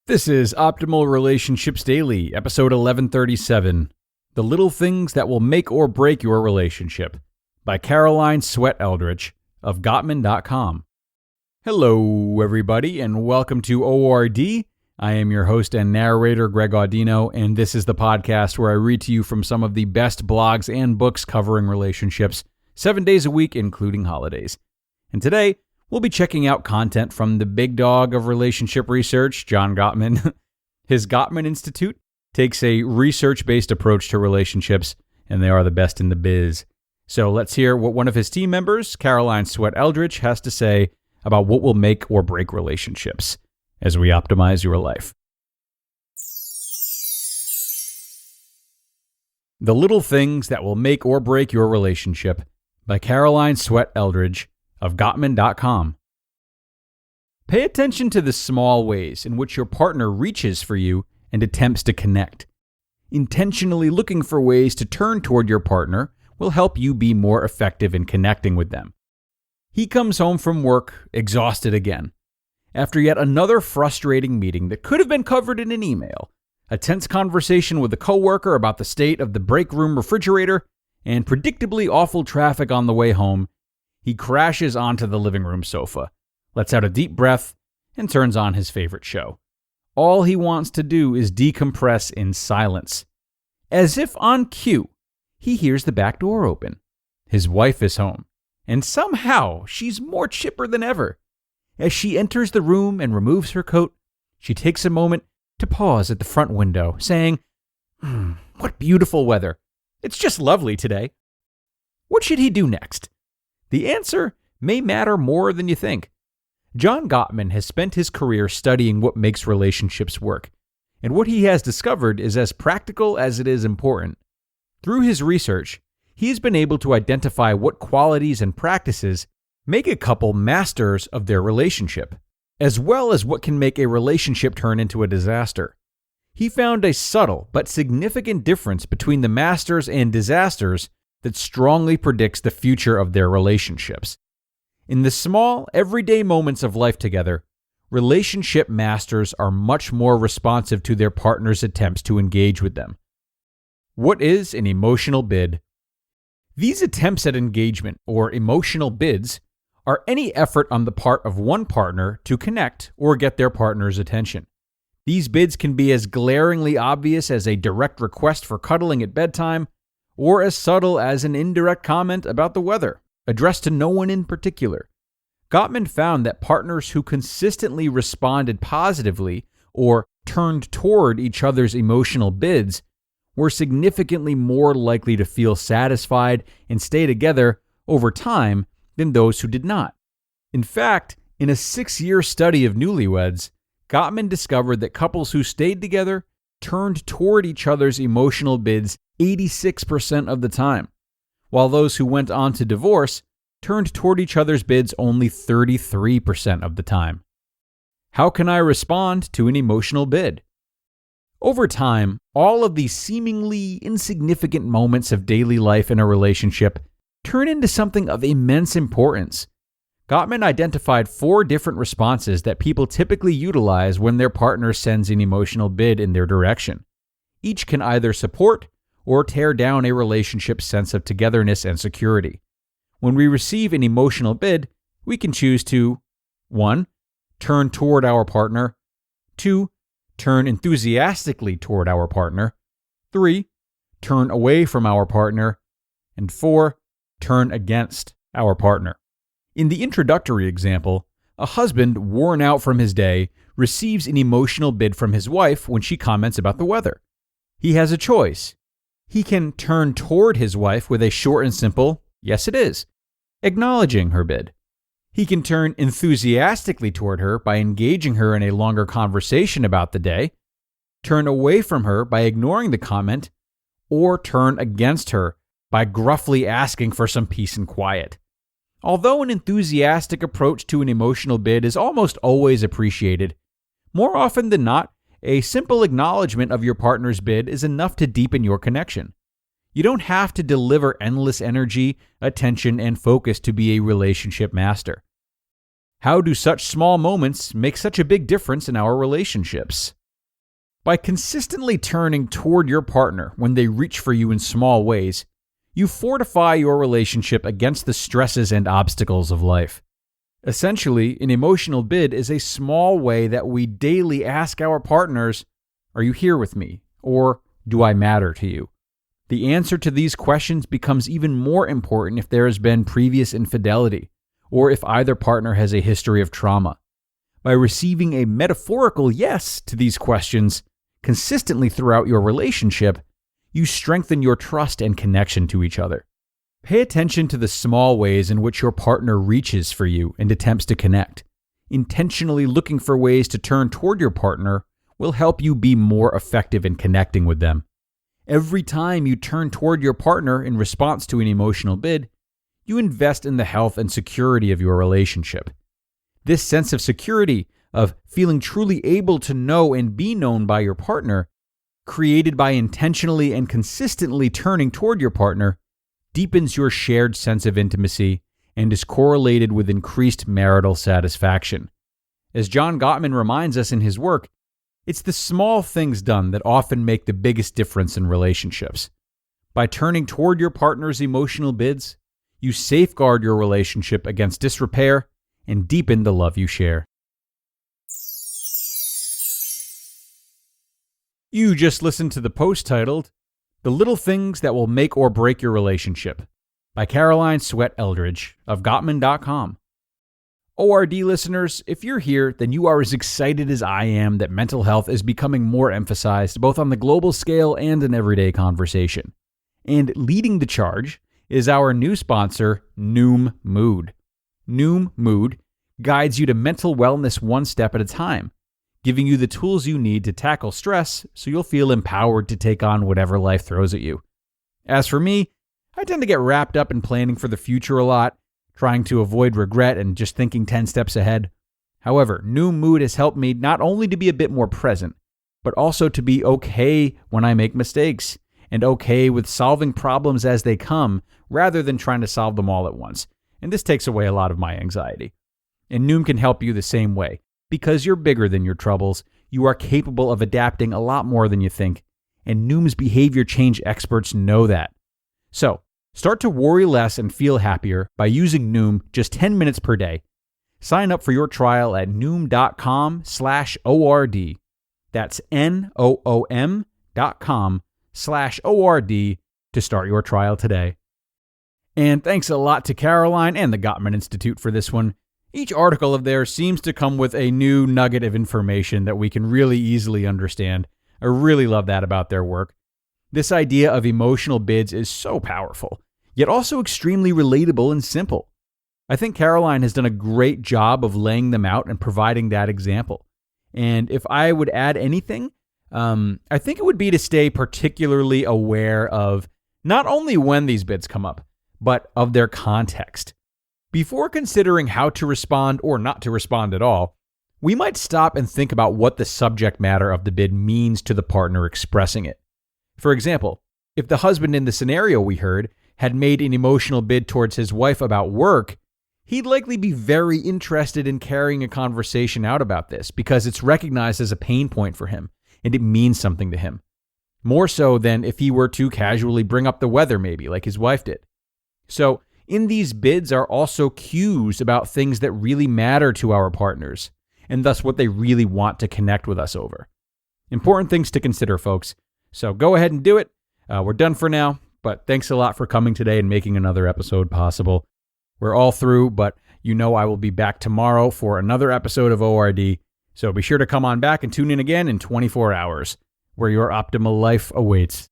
This is Optimal Relationships Daily, episode 1137, The Little Things That Will Make or Break Your Relationship, by Sweatt-Eldredge of Gottman.com. Hello, everybody, and welcome to ORD. I am your host and narrator, Greg Audino, and this is the podcast where I read to you from some of the best blogs and books covering relationships, 7 days a week, including holidays. And today, we'll be checking out content from the big dog of relationship research, John Gottman. His Gottman Institute takes a research-based approach to relationships, and they are the best in the biz. So let's hear what one of his team members, Sweatt-Eldredge, has to say about what will make or break relationships as we optimize your life. The Little Things That Will Make or Break Your Relationship, by Sweatt-Eldredge of Gottman.com. Pay attention to the small ways in which your partner reaches for you and attempts to connect. Intentionally looking for ways to turn toward your partner will help you be more effective in connecting with them. He comes home from work, exhausted again. After yet another frustrating meeting that could have been covered in an email, a tense conversation with a coworker about the state of the break room refrigerator, and predictably awful traffic on the way home, he crashes onto the living room sofa, lets out a deep breath, and turns on his favorite show. All he wants to do is decompress in silence. As if on cue, he hears the back door open. His wife is home, and somehow she's more chipper than ever. As she enters the room and removes her coat, she takes a moment to pause at the front window, saying, "What beautiful weather. It's just lovely today." What should he do next? The answer may matter more than you think. John Gottman has spent his career studying what makes relationships work, and what he has discovered is as practical as it is important. Through his research, he has been able to identify what qualities and practices make a couple masters of their relationship, as well as what can make a relationship turn into a disaster. He found a subtle but significant difference between the masters and disasters that strongly predicts the future of their relationships. In the small, everyday moments of life together, relationship masters are much more responsive to their partner's attempts to engage with them. What is an emotional bid? These attempts at engagement, or emotional bids, are any effort on the part of one partner to connect or get their partner's attention. These bids can be as glaringly obvious as a direct request for cuddling at bedtime, or as subtle as an indirect comment about the weather, addressed to no one in particular. Gottman found that partners who consistently responded positively or turned toward each other's emotional bids were significantly more likely to feel satisfied and stay together over time than those who did not. In fact, in a 6-year study of newlyweds, Gottman discovered that couples who stayed together turned toward each other's emotional bids 86% of the time, while those who went on to divorce turned toward each other's bids only 33% of the time. How can I respond to an emotional bid? Over time, all of these seemingly insignificant moments of daily life in a relationship turn into something of immense importance. Gottman identified 4 different responses that people typically utilize when their partner sends an emotional bid in their direction. Each can either support or tear down a relationship's sense of togetherness and security. When we receive an emotional bid, we can choose to 1. Turn toward our partner. 2. Turn enthusiastically toward our partner. 3. Turn away from our partner. And 4. Turn against our partner. In the introductory example, a husband worn out from his day receives an emotional bid from his wife when she comments about the weather. He has a choice. He can turn toward his wife with a short and simple, "Yes, it is," acknowledging her bid. He can turn enthusiastically toward her by engaging her in a longer conversation about the day, turn away from her by ignoring the comment, or turn against her by gruffly asking for some peace and quiet. Although an enthusiastic approach to an emotional bid is almost always appreciated, more often than not, a simple acknowledgement of your partner's bid is enough to deepen your connection. You don't have to deliver endless energy, attention, and focus to be a relationship master. How do such small moments make such a big difference in our relationships? By consistently turning toward your partner when they reach for you in small ways, you fortify your relationship against the stresses and obstacles of life. Essentially, an emotional bid is a small way that we daily ask our partners, "Are you here with me?" or "Do I matter to you?" The answer to these questions becomes even more important if there has been previous infidelity, or if either partner has a history of trauma. By receiving a metaphorical yes to these questions consistently throughout your relationship, you strengthen your trust and connection to each other. Pay attention to the small ways in which your partner reaches for you and attempts to connect. Intentionally looking for ways to turn toward your partner will help you be more effective in connecting with them. Every time you turn toward your partner in response to an emotional bid, you invest in the health and security of your relationship. This sense of security, of feeling truly able to know and be known by your partner, created by intentionally and consistently turning toward your partner, deepens your shared sense of intimacy and is correlated with increased marital satisfaction. As John Gottman reminds us in his work, it's the small things done that often make the biggest difference in relationships. By turning toward your partner's emotional bids, you safeguard your relationship against disrepair and deepen the love you share. You just listened to the post titled, "The Little Things That Will Make or Break Your Relationship" by Caroline Sweatt-Eldredge of Gottman.com. ORD listeners, if you're here, then you are as excited as I am that mental health is becoming more emphasized both on the global scale and in everyday conversation. And leading the charge is our new sponsor, Noom Mood. Noom Mood guides you to mental wellness one step at a time, giving you the tools you need to tackle stress so you'll feel empowered to take on whatever life throws at you. As for me, I tend to get wrapped up in planning for the future a lot, trying to avoid regret and just thinking 10 steps ahead. However, Noom Mood has helped me not only to be a bit more present, but also to be okay when I make mistakes and okay with solving problems as they come rather than trying to solve them all at once. And this takes away a lot of my anxiety. And Noom can help you the same way. Because you're bigger than your troubles, you are capable of adapting a lot more than you think. And Noom's behavior change experts know that. So, start to worry less and feel happier by using Noom just 10 minutes per day. Sign up for your trial at Noom.com/ORD. That's NOOM.com/ORD to start your trial today. And thanks a lot to Caroline and the Gottman Institute for this one. Each article of theirs seems to come with a new nugget of information that we can really easily understand. I really love that about their work. This idea of emotional bids is so powerful, yet also extremely relatable and simple. I think Caroline has done a great job of laying them out and providing that example. And if I would add anything, I think it would be to stay particularly aware of not only when these bids come up, but of their context. Before considering how to respond or not to respond at all, we might stop and think about what the subject matter of the bid means to the partner expressing it. For example, if the husband in the scenario we heard had made an emotional bid towards his wife about work, he'd likely be very interested in carrying a conversation out about this because it's recognized as a pain point for him and it means something to him. More so than if he were to casually bring up the weather maybe, like his wife did. So, in these bids are also cues about things that really matter to our partners, and thus what they really want to connect with us over. Important things to consider, folks. So go ahead and do it. We're done for now, but thanks a lot for coming today and making another episode possible. We're all through, but you know I will be back tomorrow for another episode of ORD, so be sure to come on back and tune in again in 24 hours, where your optimal life awaits.